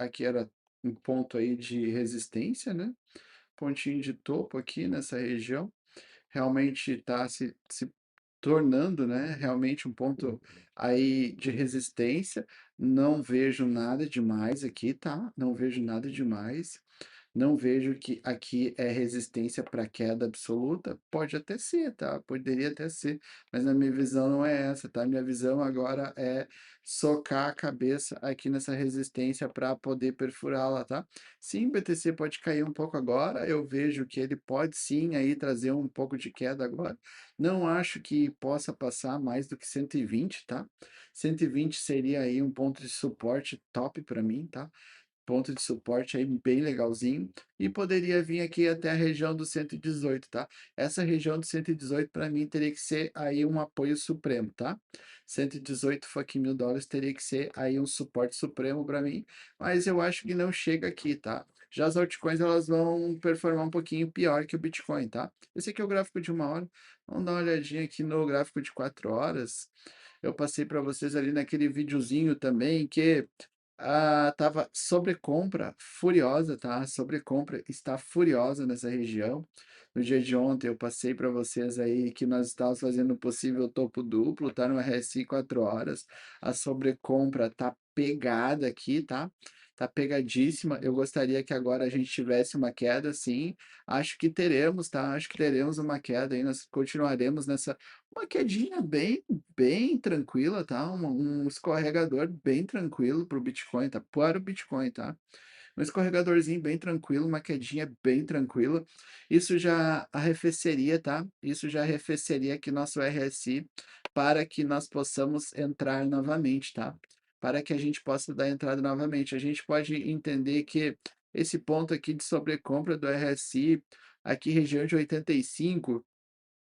aqui era um ponto aí de resistência, né, pontinho de topo aqui nessa região, realmente está se tornando, né, realmente um ponto aí de resistência. Não vejo nada demais aqui, tá, não vejo nada demais. Não vejo que aqui é resistência para queda absoluta. Pode até ser, tá? Poderia até ser, mas na minha visão não é essa, tá? Minha visão agora é socar a cabeça aqui nessa resistência para poder perfurá-la, tá? Sim, o BTC pode cair um pouco agora. Eu vejo que ele pode sim aí trazer um pouco de queda agora. Não acho que possa passar mais do que 120, tá? 120 seria aí um ponto de suporte top para mim, tá? Ponto de suporte aí bem legalzinho, e poderia vir aqui até a região do 118, tá? Essa região do 118 para mim teria que ser aí um apoio supremo, tá? 118 fucking mil dólares teria que ser aí um suporte supremo para mim, mas eu acho que não chega aqui, tá? Já as altcoins elas vão performar um pouquinho pior que o Bitcoin, tá? Esse aqui é o gráfico de uma hora. Vamos dar uma olhadinha aqui no gráfico de 4 horas. Eu passei para vocês ali naquele videozinho também que tava sobrecompra furiosa, tá? Sobrecompra está furiosa nessa região. No dia de ontem eu passei para vocês aí que nós estávamos fazendo o possível topo duplo, tá? No RSI 4 horas. A sobrecompra tá pegada aqui, tá? Tá pegadíssima. Eu gostaria que agora a gente tivesse uma queda, sim. Acho que teremos, tá? Acho que teremos uma queda aí. Nós continuaremos nessa uma quedinha bem tranquila, tá? Um escorregador bem tranquilo para o Bitcoin, tá? Para o Bitcoin, tá? Um escorregadorzinho bem tranquilo, uma quedinha bem tranquila. Isso já arrefeceria, tá? Isso já arrefeceria aqui nosso RSI para que nós possamos entrar novamente, tá? Para que a gente possa dar entrada novamente. A gente pode entender que esse ponto aqui de sobrecompra do RSI, aqui região de 85,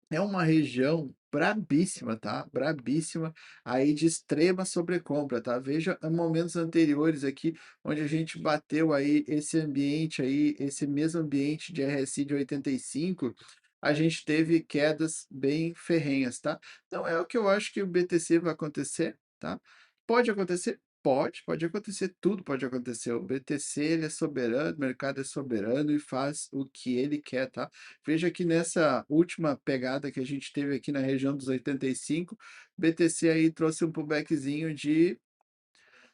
é uma região brabíssima, tá? Brabíssima, aí de extrema sobrecompra, tá? Veja momentos anteriores aqui, onde a gente bateu aí esse ambiente aí, esse mesmo ambiente de RSI de 85, a gente teve quedas bem ferrenhas, tá? Então é o que eu acho que o BTC vai acontecer, tá? Pode acontecer? Pode acontecer, tudo pode acontecer. O BTC ele é soberano, o mercado é soberano e faz o que ele quer, tá? Veja que nessa última pegada que a gente teve aqui na região dos 85, BTC aí trouxe um pullbackzinho de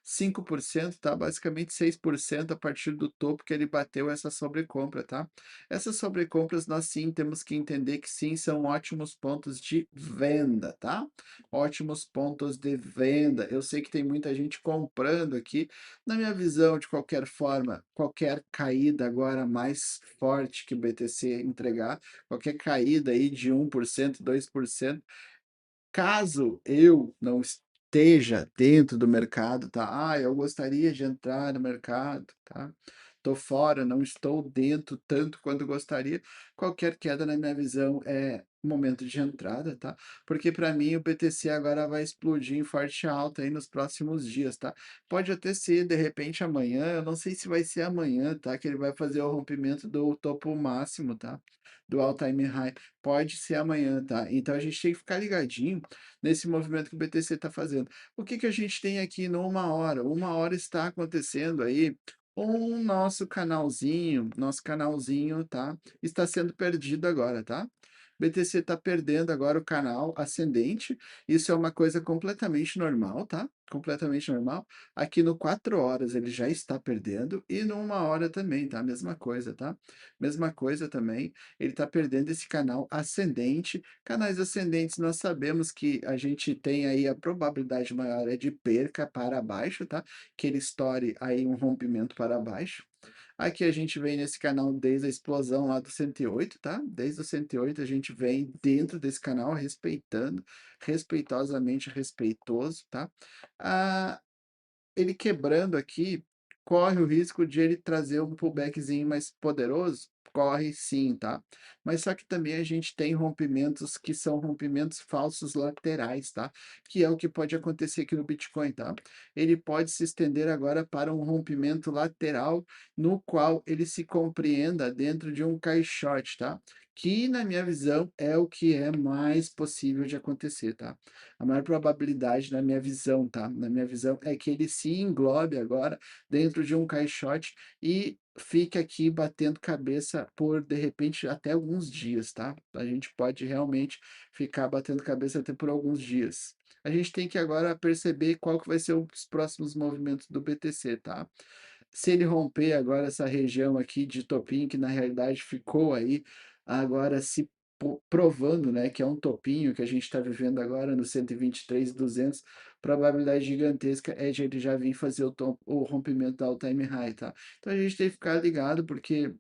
5%, tá? Basicamente 6% a partir do topo que ele bateu essa sobrecompra, tá? Essas sobrecompras nós sim temos que entender que sim são ótimos pontos de venda, tá? Ótimos pontos de venda. Eu sei que tem muita gente comprando aqui. Na minha visão, de qualquer forma, qualquer caída agora mais forte que o BTC entregar, qualquer caída aí de 1%, 2%, caso eu não esteja dentro do mercado, tá? Eu gostaria de entrar no mercado, tá? Tô fora, não estou dentro tanto quanto gostaria. Qualquer queda, na minha visão, é momento de entrada, tá? Porque para mim o BTC agora vai explodir em forte alta aí nos próximos dias, tá? Pode até ser de repente amanhã, eu não sei se vai ser amanhã, tá? Que ele vai fazer o rompimento do topo máximo, tá? Do all-time high. Pode ser amanhã, tá? Então a gente tem que ficar ligadinho nesse movimento que o BTC está fazendo. O que que a gente tem aqui no uma hora? Uma hora está acontecendo aí nosso canalzinho, tá? Está sendo perdido agora, tá? BTC está perdendo agora o canal ascendente. Isso é uma coisa completamente normal, tá? Completamente normal. Aqui no 4 horas ele já está perdendo e no uma hora também, tá? Mesma coisa, tá? Mesma coisa também. Ele está perdendo esse canal ascendente. Canais ascendentes, nós sabemos que a gente tem aí a probabilidade maior é de perca para baixo, tá? Que ele estoure aí um rompimento para baixo. Aqui a gente vem nesse canal desde a explosão lá do 108, tá? Desde o 108 a gente vem dentro desse canal respeitando, respeitosamente respeitoso, tá? Ah, ele quebrando aqui, corre o risco de ele trazer um pullbackzinho mais poderoso? ocorre sim, tá? Mas só que também a gente tem rompimentos que são rompimentos falsos laterais, tá? Que é o que pode acontecer aqui no Bitcoin, tá? Ele pode se estender agora para um rompimento lateral, no qual ele se compreenda dentro de um caixote, tá? Que, na minha visão, é o que é mais possível de acontecer, tá? A maior probabilidade, na minha visão, tá? Na minha visão, é que ele se englobe agora dentro de um caixote e fique aqui batendo cabeça por, de repente, até alguns dias, tá? A gente pode realmente ficar batendo cabeça até por alguns dias. A gente tem que agora perceber qual que vai ser os próximos movimentos do BTC, tá? Se ele romper agora essa região aqui de topinho, que na realidade ficou aí agora se provando, né, que é um topinho que a gente está vivendo agora no 123.200, probabilidade gigantesca é de ele já vir fazer o rompimento da all-time high, tá? Então a gente tem que ficar ligado, porque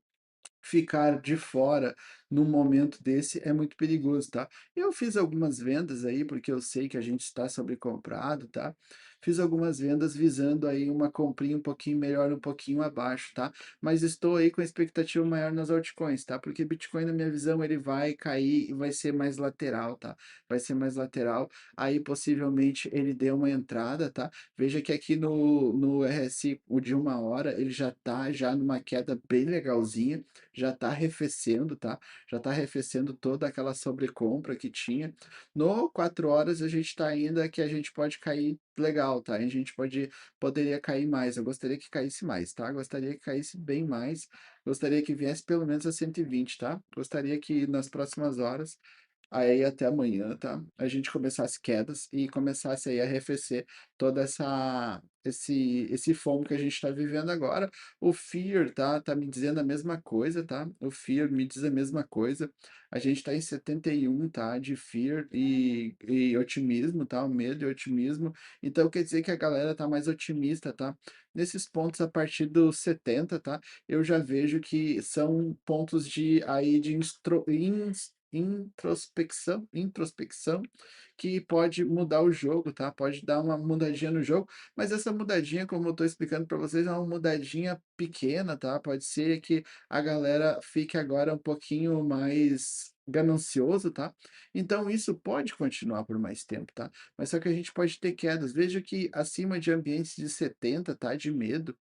ficar de fora num momento desse é muito perigoso, tá? Eu fiz algumas vendas aí, porque eu sei que a gente está sobrecomprado, tá? Fiz algumas vendas visando aí uma comprinha um pouquinho melhor, um pouquinho abaixo, tá? Mas estou aí com a expectativa maior nas altcoins, tá? Porque Bitcoin, na minha visão, ele vai cair e vai ser mais lateral, tá? Vai ser mais lateral. Aí possivelmente ele dê uma entrada, tá? Veja que aqui no RSI, o de uma hora, ele já tá já numa queda bem legalzinha, já está arrefecendo, tá? Já está arrefecendo toda aquela sobrecompra que tinha. No 4 horas a gente está ainda que a gente pode cair legal, tá? A gente poderia cair mais. Eu gostaria que caísse mais, tá? Gostaria que caísse bem mais. Gostaria que viesse pelo menos a 120, tá? Gostaria que nas próximas horas, aí até amanhã, tá? A gente começasse quedas e começasse aí a arrefecer toda esse FOMO que a gente está vivendo agora. O Fear tá me dizendo a mesma coisa, tá? O Fear me diz a mesma coisa. A gente está em 71, tá? De Fear e otimismo, tá? O medo e otimismo. Então quer dizer que a galera tá mais otimista, tá? Nesses pontos a partir dos 70, tá? Eu já vejo que são pontos de aí de introspecção que pode mudar o jogo, tá? Pode dar uma mudadinha no jogo, mas essa mudadinha, como eu estou explicando para vocês, é uma mudadinha pequena, tá? Pode ser que a galera fique agora um pouquinho mais ganancioso, tá? Então isso pode continuar por mais tempo, tá? Mas só que a gente pode ter quedas. Veja que acima de ambientes de 70, tá? De medo,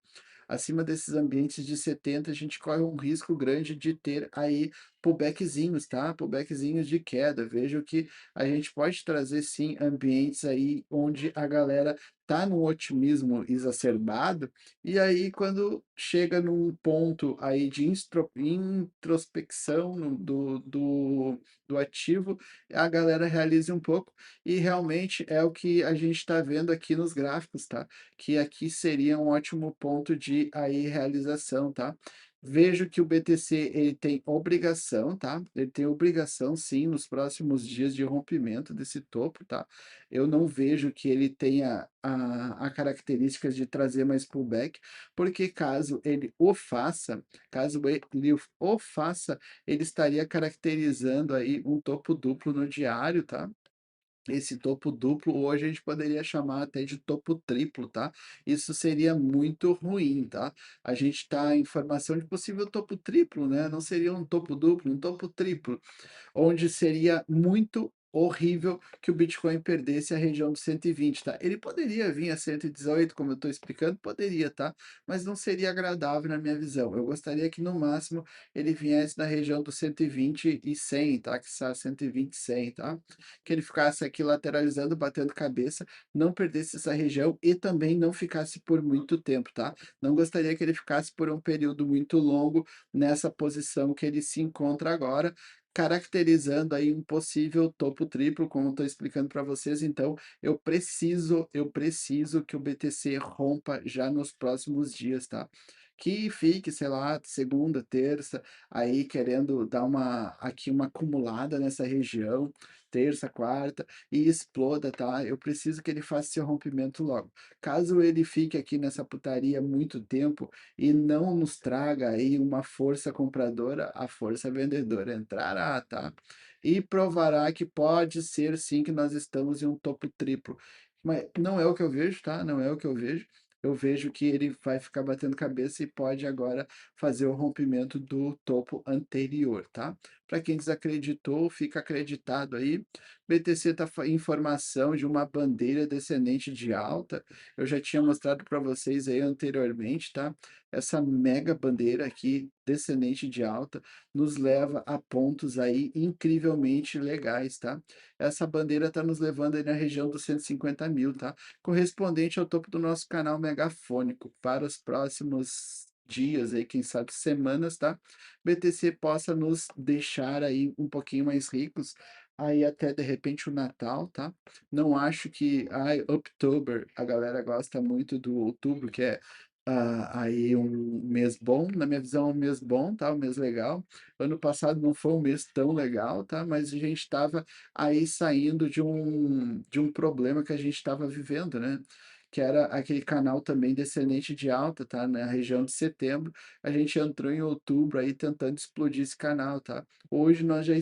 acima desses ambientes de 70, a gente corre um risco grande de ter aí pullbackzinhos, tá? Pullbackzinhos de queda. Vejo que a gente pode trazer sim ambientes aí onde a galera tá num otimismo exacerbado, e aí quando chega num ponto aí de introspecção do ativo, a galera realiza um pouco, e realmente é o que a gente está vendo aqui nos gráficos, tá? Que aqui seria um ótimo ponto de aí realização, tá? Vejo que o BTC ele tem obrigação, tá? Ele tem obrigação, sim, nos próximos dias de rompimento desse topo, tá? Eu não vejo que ele tenha a características de trazer mais pullback, porque caso ele o faça, ele estaria caracterizando aí um topo duplo no diário, tá? Esse topo duplo, hoje a gente poderia chamar até de topo triplo, tá? Isso seria muito ruim, tá? A gente está em formação de possível topo triplo, né? Não seria um topo duplo, um topo triplo, onde seria muito horrível que o Bitcoin perdesse a região dos 120, tá? Ele poderia vir a 118, como eu estou explicando, poderia, tá? Mas não seria agradável na minha visão. Eu gostaria que no máximo ele viesse na região dos 120 e 100, tá? Que está 120 e 100, tá? Que ele ficasse aqui lateralizando, batendo cabeça, não perdesse essa região e também não ficasse por muito tempo, tá? Não gostaria que ele ficasse por um período muito longo nessa posição que ele se encontra agora, caracterizando aí um possível topo triplo, como estou explicando para vocês. Então, eu preciso que o BTC rompa já nos próximos dias, tá? Que fique, sei lá, segunda, terça, aí querendo dar uma acumulada nessa região, terça, quarta, e exploda, tá? Eu preciso que ele faça esse rompimento logo. Caso ele fique aqui nessa putaria muito tempo e não nos traga aí uma força compradora, a força vendedora entrará, tá? E provará que pode ser sim que nós estamos em um topo triplo. Mas não é o que eu vejo, tá? Não é o que eu vejo. eu vejo que ele vai ficar batendo cabeça e pode agora fazer o rompimento do topo anterior, tá? Para quem desacreditou, fica acreditado aí. BTC está em formação de uma bandeira descendente de alta. Eu já tinha mostrado para vocês aí anteriormente, tá? Essa mega bandeira aqui, descendente de alta, nos leva a pontos aí incrivelmente legais, tá? Essa bandeira está nos levando aí na região dos 150 mil, tá? Correspondente ao topo do nosso canal megafônico para os próximos dias aí, quem sabe semanas, tá? BTC possa nos deixar aí um pouquinho mais ricos, aí até de repente o Natal, tá? Não acho que, ai, October, a galera gosta muito do outubro, que é aí um mês bom, na minha visão é um mês bom, tá? Um mês legal. Ano passado não foi um mês tão legal, tá? Mas a gente estava aí saindo de um problema que a gente estava vivendo, né? Que era aquele canal também descendente de alta, tá? Na região de setembro, a gente entrou em outubro aí tentando explodir esse canal, tá? Hoje nós já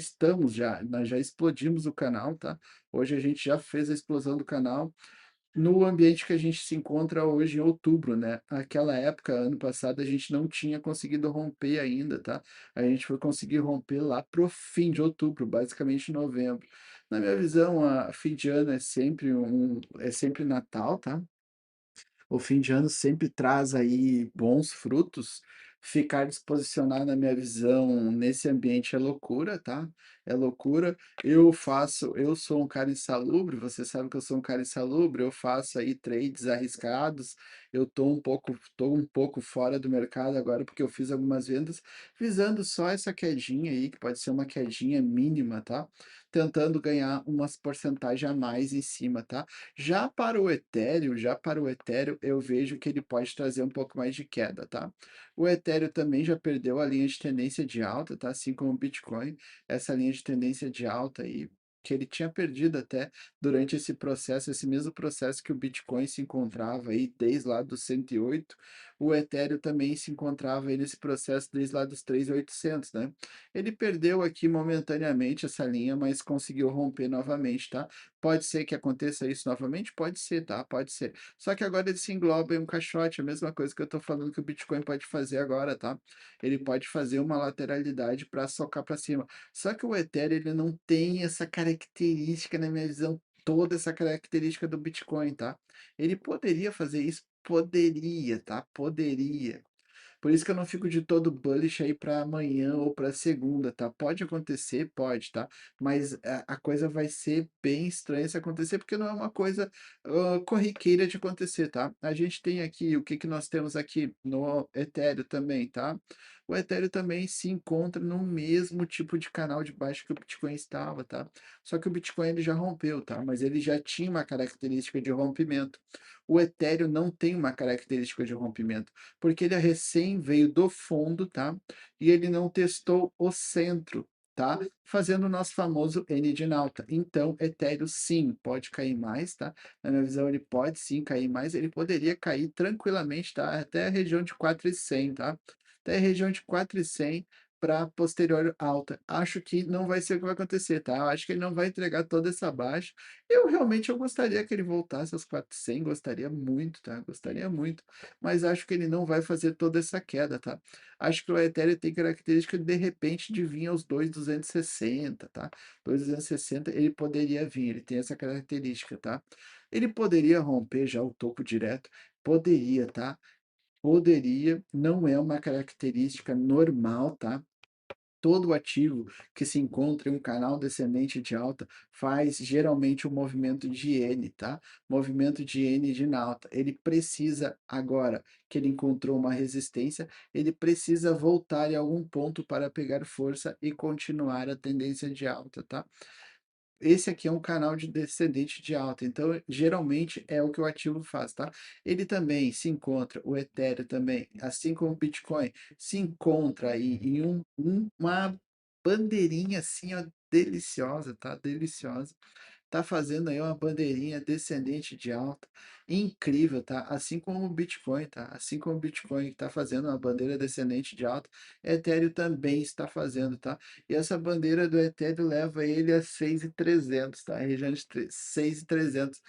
explodimos o canal, tá? Hoje a gente já fez a explosão do canal no ambiente que a gente se encontra hoje em outubro, né? Aquela época, ano passado, a gente não tinha conseguido romper ainda, tá? A gente foi conseguir romper lá pro fim de outubro, basicamente novembro. Na minha visão, a fim de ano é sempre Natal, tá? O fim de ano sempre traz aí bons frutos. Ficar desposicionado, na minha visão, nesse ambiente é loucura, tá? É loucura. Eu sou um cara insalubre, você sabe que eu sou um cara insalubre, eu faço aí trades arriscados. Eu tô um pouco fora do mercado agora porque eu fiz algumas vendas visando só essa quedinha aí, que pode ser uma quedinha mínima, tá? Tentando ganhar umas porcentagens a mais em cima, tá? Já para o Ethereum, eu vejo que ele pode trazer um pouco mais de queda, tá? O Ethereum também já perdeu a linha de tendência de alta, tá? Assim como o Bitcoin, essa linha de tendência de alta aí, que ele tinha perdido até durante esse processo, esse mesmo processo que o Bitcoin se encontrava aí desde lá dos 108, o Ethereum também se encontrava aí nesse processo desde lá dos 3.800, né? Ele perdeu aqui momentaneamente essa linha, mas conseguiu romper novamente, tá? Pode ser que aconteça isso novamente? Pode ser, tá? Pode ser. Só que agora ele se engloba em um caixote, a mesma coisa que eu estou falando que o Bitcoin pode fazer agora, tá? Ele pode fazer uma lateralidade para socar para cima. Só que o Ethereum ele não tem essa característica, na minha visão, toda essa característica do Bitcoin, tá? Ele poderia fazer isso? Poderia, tá? Poderia. Por isso que eu não fico de todo bullish aí para amanhã ou para segunda, tá? Pode acontecer, pode, tá? Mas a coisa vai ser bem estranha se acontecer, porque não é uma coisa corriqueira de acontecer, tá? A gente tem aqui, o que que nós temos aqui no Ethereum também, tá? O Ethereum também se encontra no mesmo tipo de canal de baixo que o Bitcoin estava, tá? Só que o Bitcoin ele já rompeu, tá? Mas ele já tinha uma característica de rompimento. O Ethereum não tem uma característica de rompimento porque ele é recém veio do fundo, tá? E ele não testou o centro, tá? Fazendo o nosso famoso N de Nauta. Então, Ethereum sim pode cair mais, tá? Na minha visão, ele pode sim cair mais. Ele poderia cair tranquilamente, tá? Até a região de 4.100, tá? Até a região de 4.100 para posterior alta. Acho que não vai ser o que vai acontecer, tá? Eu acho que ele não vai entregar toda essa baixa. Eu gostaria que ele voltasse aos 4.100, gostaria muito, tá? Gostaria muito, mas acho que ele não vai fazer toda essa queda, tá? Acho que o Ethereum tem característica de repente de vir aos 2.260, tá? 2.260 ele poderia vir, ele tem essa característica, tá? Ele poderia romper já o topo direto, poderia, tá? Poderia, não é uma característica normal, tá? Todo ativo que se encontra em um canal descendente de alta faz geralmente um movimento de N, tá? Movimento de N de alta. Ele precisa, agora que ele encontrou uma resistência, ele precisa voltar em algum ponto para pegar força e continuar a tendência de alta, tá? Esse aqui é um canal de descendente de alta, então geralmente é o que o ativo faz, tá? Ele também se encontra, o Ethereum também, assim como o Bitcoin, se encontra aí em uma bandeirinha assim, ó, deliciosa, tá? Deliciosa. Tá fazendo aí uma bandeirinha descendente de alta, incrível, tá? Assim como o Bitcoin, tá? Assim como o Bitcoin está fazendo uma bandeira descendente de alta, Ethereum também está fazendo, tá? E essa bandeira do Ethereum leva ele a 6.300, tá? A região de 6.300.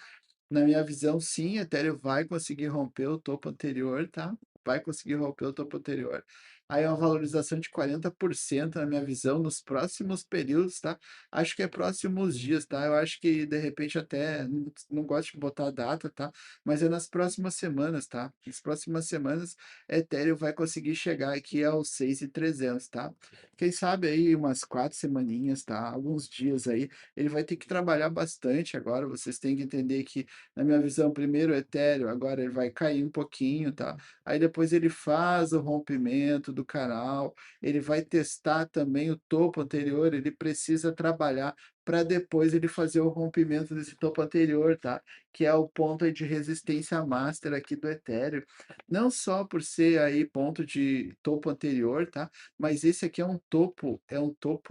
Na minha visão, sim, Ethereum vai conseguir romper o topo anterior, tá? Vai conseguir romper o topo anterior. Aí é uma valorização de 40% na minha visão nos próximos períodos, tá? Acho que é próximos dias, tá? Eu acho que de repente até não gosto de botar data, tá? Mas é nas próximas semanas, tá? Nas próximas semanas, Ethereum vai conseguir chegar aqui aos 6.300, tá? Quem sabe aí umas 4 semaninhas, tá? Alguns dias aí. Ele vai ter que trabalhar bastante agora. Vocês têm que entender que na minha visão, primeiro o Ethereum, agora ele vai cair um pouquinho, tá? Aí depois ele faz o rompimento do canal, ele vai testar também o topo anterior, ele precisa trabalhar para depois ele fazer o rompimento desse topo anterior, tá? Que é o ponto aí de resistência master aqui do Ethereum. Não só por ser aí ponto de topo anterior, tá? Mas esse aqui é um topo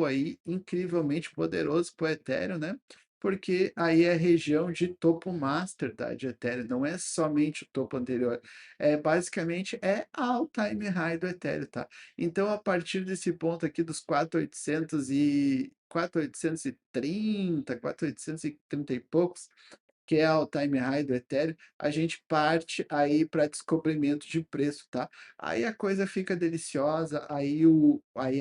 aí incrivelmente poderoso para o Ethereum, né? Porque aí é região de topo master, tá? De Ethereum, não é somente o topo anterior, basicamente é all time high do Ethereum, tá? Então, a partir desse ponto aqui dos 4.830, 4.830 e poucos, que é o time high do Ethereum, a gente parte aí para descobrimento de preço, tá? Aí a coisa fica deliciosa, aí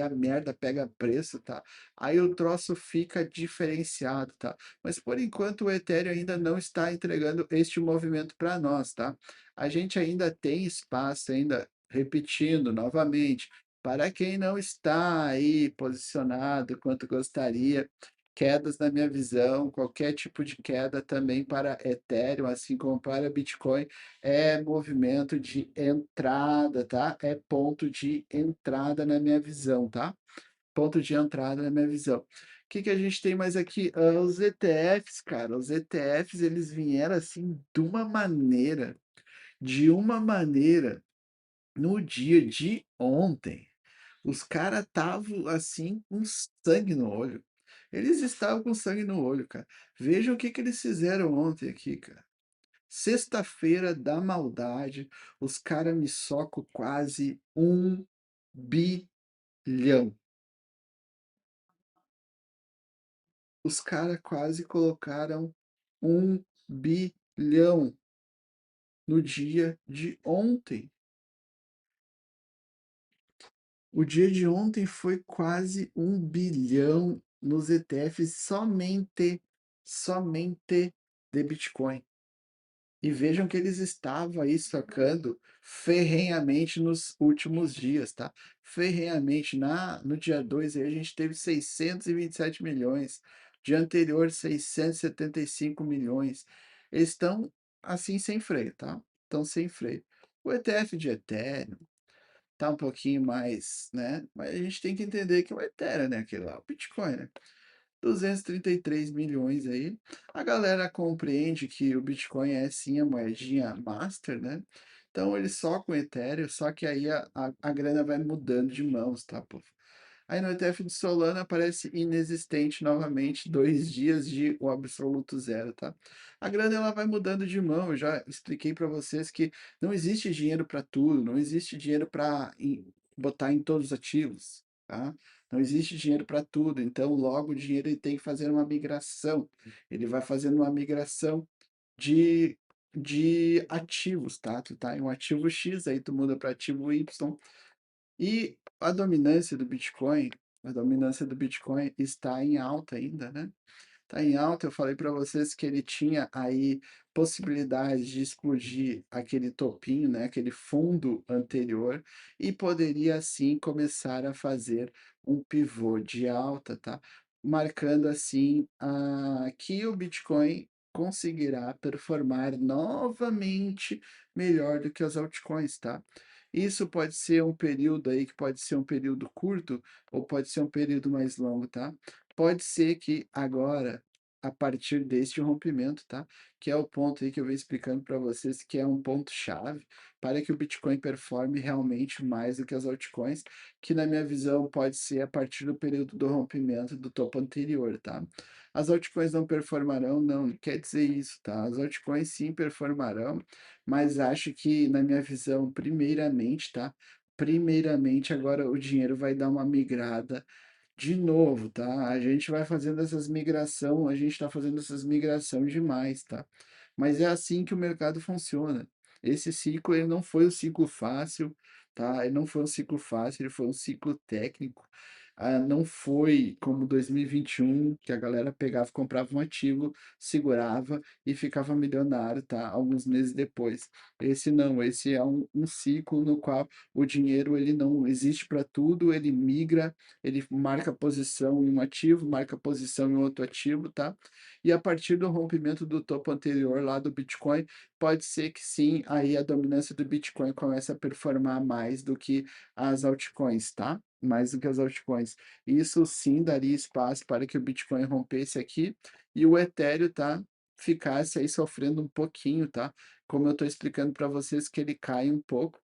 a merda pega preço, tá? Aí o troço fica diferenciado, tá? Mas por enquanto o Ethereum ainda não está entregando este movimento para nós, tá? A gente ainda tem espaço, ainda repetindo novamente, para quem não está aí posicionado quanto gostaria, quedas na minha visão, qualquer tipo de queda também para Ethereum, assim como para Bitcoin, é movimento de entrada, tá? É ponto de entrada na minha visão, tá? Ponto de entrada na minha visão. O que que a gente tem mais aqui? Os ETFs, cara. Os ETFs, eles vieram assim de uma maneira no dia de ontem. Os caras estavam assim com sangue no olho. Eles estavam com sangue no olho, cara. Vejam o que que eles fizeram ontem aqui, cara. Sexta-feira da maldade, os caras me socam quase 1 bilhão. Os caras quase colocaram 1 bilhão no dia de ontem. O dia de ontem foi quase 1 bilhão nos ETFs somente de Bitcoin. E vejam que eles estavam aí sacando ferrenhamente nos últimos dias, tá? Ferrenhamente. No dia 2 aí a gente teve 627 milhões. Dia anterior, 675 milhões. Eles estão assim sem freio, tá? Estão sem freio. O ETF de Ethereum tá um pouquinho mais, né? Mas a gente tem que entender que o Ethereum, né? Aquele lá, o Bitcoin, né? 233 milhões aí. A galera compreende que o Bitcoin é sim a moedinha master, né? Então ele só com Ethereum, só que aí a grana vai mudando de mãos, tá, pô? Aí no ETF de Solana aparece inexistente novamente, 2 dias de o absoluto zero, tá? A grana ela vai mudando de mão. Eu já expliquei para vocês que não existe dinheiro para tudo, não existe dinheiro para botar em todos os ativos, tá? Não existe dinheiro para tudo. Então, logo o dinheiro ele tem que fazer uma migração. Ele vai fazendo uma migração de de ativos, tá? Tu tá em um ativo X, aí tu muda para ativo Y, e a dominância do Bitcoin está em alta ainda, né? Está em alta. Eu falei para vocês que ele tinha aí possibilidade de explodir aquele topinho, né? Aquele fundo anterior e poderia assim começar a fazer um pivô de alta, tá? Marcando assim que o Bitcoin conseguirá performar novamente melhor do que as altcoins, tá? Isso pode ser um período aí que pode ser um período curto ou pode ser um período mais longo, tá? Pode ser que agora, a partir deste rompimento, tá? Que é o ponto aí que eu venho explicando para vocês, que é um ponto chave para que o Bitcoin performe realmente mais do que as altcoins, que na minha visão pode ser a partir do período do rompimento do topo anterior, tá? As altcoins não performarão, não quer dizer isso, tá? As altcoins sim performarão, mas acho que, na minha visão, primeiramente, tá? Primeiramente, agora o dinheiro vai dar uma migrada de novo, tá? A gente vai fazendo essas migração, a gente está fazendo essas migração demais, tá? mas é assim que o mercado funciona. Esse ciclo, ele não foi um ciclo fácil, tá? Ele não foi um ciclo fácil, ele foi um ciclo técnico. Não foi como 2021, que a galera pegava, comprava um ativo, segurava e ficava milionário, tá? Alguns meses depois. Esse não, esse é um ciclo no qual o dinheiro ele não existe para tudo, ele migra, ele marca posição em um ativo, marca posição em outro ativo, tá? E a partir do rompimento do topo anterior lá do Bitcoin, pode ser que sim, aí a dominância do Bitcoin comece a performar mais do que as altcoins, tá? Mais do que as altcoins. Isso sim daria espaço para que o Bitcoin rompesse aqui e o Ethereum, tá? Ficasse aí sofrendo um pouquinho, tá? Como eu estou explicando para vocês que ele cai um pouco.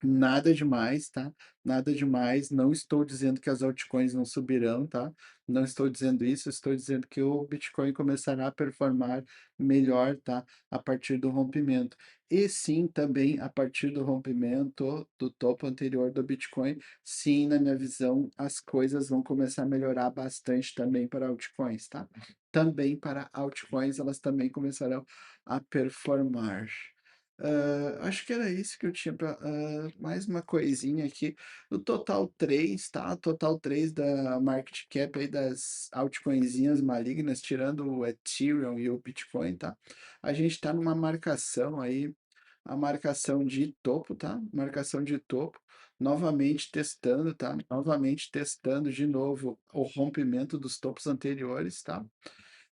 Nada demais, tá? Nada demais. Não estou dizendo que as altcoins não subirão, tá? Não estou dizendo isso, estou dizendo que o Bitcoin começará a performar melhor, tá? A partir do rompimento. E sim, também a partir do rompimento do topo anterior do Bitcoin, sim, na minha visão, as coisas vão começar a melhorar bastante também para altcoins, tá? Também para altcoins, elas também começarão a performar. Acho que era isso que eu tinha para mais uma coisinha aqui. O Total 3, tá? Total 3 da market cap aí das altcoinzinhas malignas, tirando o Ethereum e o Bitcoin, tá? A gente está numa marcação aí, a marcação de topo, tá? Marcação de topo. Novamente testando, tá? Novamente testando de novo o rompimento dos topos anteriores, tá?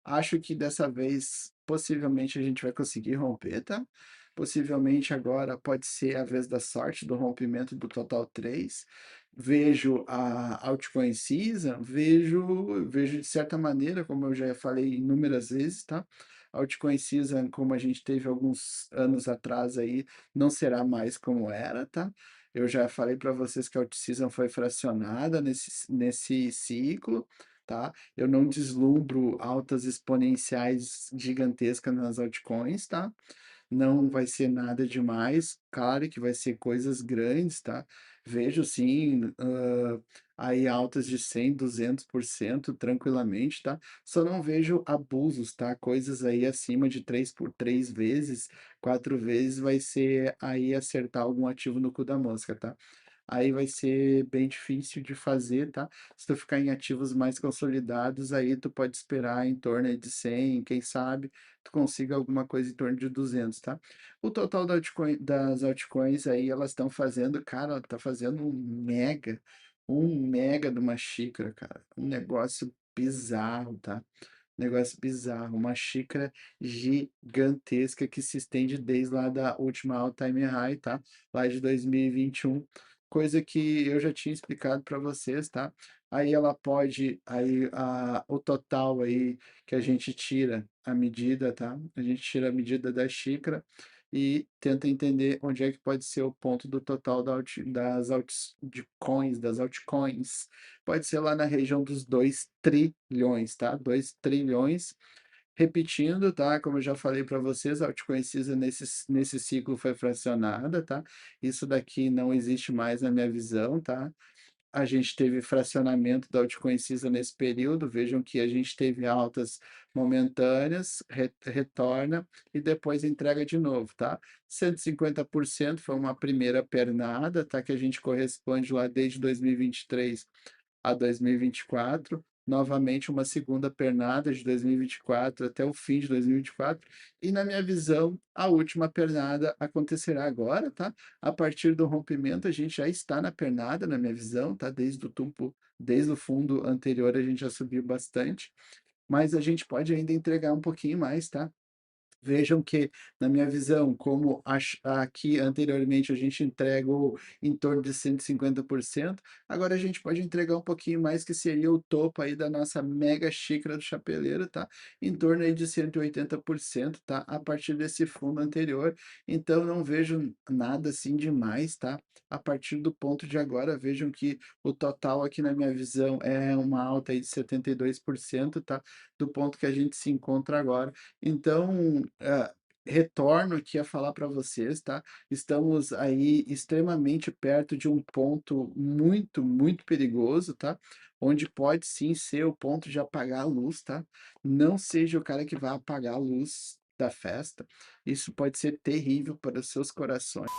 Acho que dessa vez, possivelmente, a gente vai conseguir romper, tá? Possivelmente agora pode ser a vez da sorte do rompimento do Total 3. Vejo a Altcoin Season, vejo de certa maneira, como eu já falei inúmeras vezes, tá? A Altcoin Season, como a gente teve alguns anos atrás aí, não será mais como era, tá? Eu já falei para vocês que a Alt Season foi fracionada nesse ciclo, tá? Eu não deslumbro altas exponenciais gigantescas nas altcoins, tá? Não vai ser nada demais, claro que vai ser coisas grandes, tá? Vejo sim, aí altas de 100, 200% tranquilamente, tá? Só não vejo abusos, tá? Coisas aí acima de 3 por 3 vezes, 4 vezes vai ser aí acertar algum ativo no cu da mosca, tá? Aí vai ser bem difícil de fazer, tá? Se tu ficar em ativos mais consolidados, aí tu pode esperar em torno aí de 100, quem sabe tu consiga alguma coisa em torno de 200, tá? O total das altcoins aí, elas estão fazendo, cara, tá fazendo um mega de uma xícara, cara. Um negócio bizarro, tá? Negócio bizarro, uma xícara gigantesca que se estende desde lá da última all-time high, tá? Lá de 2021, coisa que eu já tinha explicado para vocês, tá? Aí ela pode, aí o total aí que a gente tira a medida, tá? A gente tira a medida da xícara e tenta entender onde é que pode ser o ponto do total das altcoins. Pode ser lá na região dos 2 trilhões, tá? 2 trilhões. Repetindo, tá? Como eu já falei para vocês, a altcoin Season nesse ciclo foi fracionada, tá? Isso daqui não existe mais na minha visão, tá? A gente teve fracionamento da altcoin Season nesse período. Vejam que a gente teve altas momentâneas, retorna e depois entrega de novo, tá? 150% foi uma primeira pernada, tá? Que a gente corresponde lá desde 2023 a 2024, novamente uma segunda pernada de 2024 até o fim de 2024, e na minha visão, a última pernada acontecerá agora, tá? A partir do rompimento, a gente já está na pernada, na minha visão, tá? Desde o topo, desde o fundo anterior, a gente já subiu bastante, mas a gente pode ainda entregar um pouquinho mais, tá? Vejam que, na minha visão, como aqui anteriormente a gente entregou em torno de 150%, agora a gente pode entregar um pouquinho mais, que seria o topo aí da nossa mega xícara do chapeleiro, tá? Em torno aí de 180%, tá? A partir desse fundo anterior. Então, não vejo nada assim demais, tá? A partir do ponto de agora, vejam que o total aqui, na minha visão, é uma alta aí de 72%, tá? Do ponto que a gente se encontra agora. Então, retorno aqui a falar para vocês, tá? Estamos aí extremamente perto de um ponto muito, muito perigoso, tá? Onde pode sim ser o ponto de apagar a luz, tá? Não seja o cara que vai apagar a luz. da festa, isso pode ser terrível para os seus corações.